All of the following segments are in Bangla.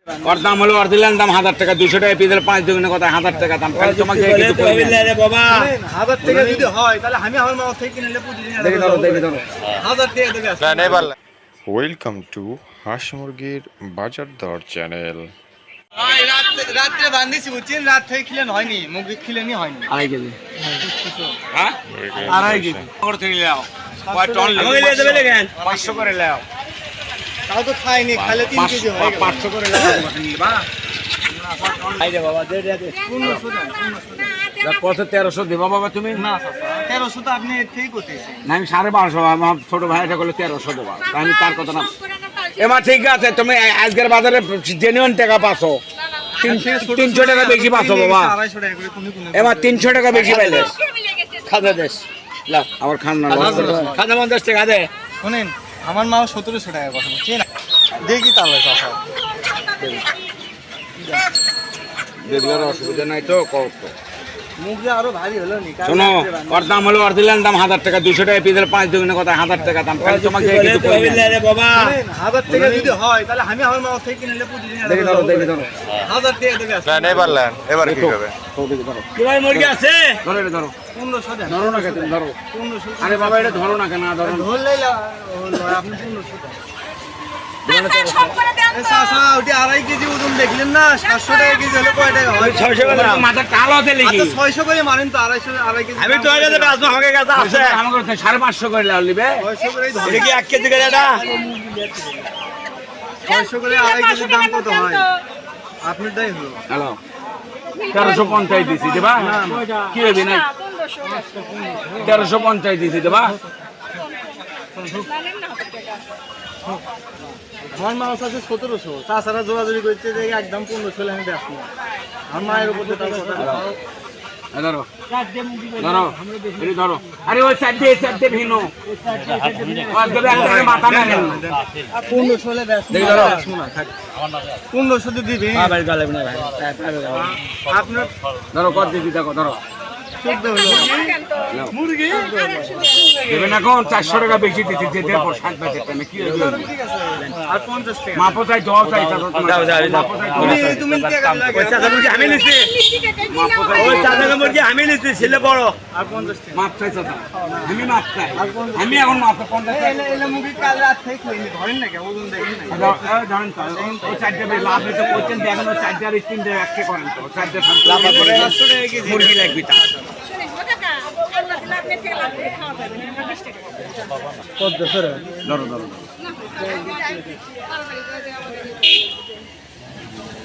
ওর দাম হলো অরিজিনাল দাম 1000 টাকা, 200 টাকা পিসের 5 দুগুণে কথা 1000 টাকা দাম। খালি তোমাকে কিছু কই না রে বাবা, 1000 টাকা যদি হয় তাহলে আমি আমার মাও থেকে কিনলে প্রতিদিন দেখি ধরো 1000 টাকা দেবে না নেই পারলে। ওয়েলকাম টু হাঁস মুরগির বাজার দর চ্যানেল। রাত্রে বান্ধিছি বুঝছেন, রাত থেকে খিলেন হয়নি, মুরগি খিলেনি হয়নি। 2.5 কেজি। হ্যাঁ 2.5 কেজি করে থেকে নাও, কয় টন আমাকে নিয়ে যাবে দেখেন 500 করে নাও। তাও তো খাইনি, খাইলে 3 কেজি হয়ে গেল। 500 করে নাও নিবা। খাই দে বাবা, দে 1500 দেন, 1500 কত 1300 দিবা বাবা তুমি? না চাচা 1300 তো আপনি ঠিক করতেছেন না আমি 1250, আমার ছোট ভাইটা বলে 1300 দেবা, আমি তার কথা না। এমা ঠিক আছে, তুমি আজকের বাজারে জেনুইন টাকা পাছো, 300 টাকা বেশি পাছো বাবা। 250 টাকা করে কোন এমা 300 টাকা বেশি পাইলে খাজা দেশ লাও, আবার খান না খাজা 50 টাকা দে। শুনেন, আমার মাও 1700 টাকা কথা বলছেন, দেখি তাহলে চাচা দেখলার অসুবিধা নাই তো কত। মুরগি আরো ভারী হলো নি। শোনো, ওর দাম হলো অরিজিনাল দাম 1000 টাকা, 200 টাকা পিসের 5 দুগুণে কথা 1000 টাকা দাম। খালি তোমাকে কিছু কই না রে বাবা, 1000 টাকা যদি হয় তাহলে আমি আমার মাও থেকে কিনলে প্রতিদিন দেখি ধরো 1000 টাকা দেবে। না নেই পারলেন, এবার কি হবে? কি ভাই মুরগি আছে? ধরো এটা ধরো 1500 দেন, ধরো না কেন ধরো। 1500 আরে বাবা এটা ধরো না কেন, ধরো না। ধরলেই হলো, আপনি 1500 দেন। সব করে দেন তো। চাচা ওটি 2.5 কেজি ওজন দেখলেন না, 700 টাকা কেজি হলে কয় টাকা হয়? 600 করে মাথা কালো হতে লিখি। আচ্ছা 600 করে মারেন তো, 2.5 কেজি। আমি তো এটা বেচবো, আমাকে কাছে আছে, আমাকে 550 করে লাও নিবে। 600 করেই ধরেন। এটা কি 1 কেজি করে এটা? 600 করে 2.5 কেজি দাম কত হয়? আপনার দাই হলো। হ্যালো 1350 দিছি দেবা, কি হবে না? 1350 দিছি দেবা। আমার মাছ আছে 1700, তাছাড়া জোরাজুরি করছে যে একদম 1500 আমি বেচবো না। আমার মায়ের উপর দিয়ে তাহলে কথা বলো। ধরো ধরো এই ধরো, আরে ওই চারটে ভিনো আজকে একটা মাথা না গেল 1500 হলে বেচবো দেখি ধরো। না, থাক 1500 তো দিবি। হ্যাঁ ভাই গালে না ভাই, আপনার ধরো কত দিবি দেখো ধরো 14 হলো মুরগি। দেবেন এখন 400 টাকা বেশি দিছি, যে দেবো 60 বাজে টাইমে কি হবে? ঠিক আছে আর 50 টাকা। মাপো চাই 10 চাই তুমি টাকা লাগে। আমি নিছি, মাপো চাই ওই মুরগি আমি নিছি, ছেলে বড় আর 50 টাকা। মাপ চাই চাচা, আমি মাপ চাই, আমি এখন মাপ 50 টাকা। এলে মুরগি কাল রাত থেকে কইনি ধরেন না, ওজন দেখেন না। ধরেন তো ওই চারটে লাভ হইতে করছেন, দেখেন ওই চারটে আর তিনটে এককে করেন তো, চারটে লাভ করে মুরগি লাগবে তা। শুনেন ও কাকা, আল্লাহ দিলে আপনি থেকে লাভ করে খাওয়া যাবে না, 20 টাকা। কত ধরে? ধরো ধরো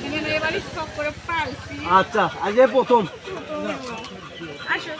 এখানে এবারে স্টক করে পালছি। আচ্ছা আজ প্রথম আসো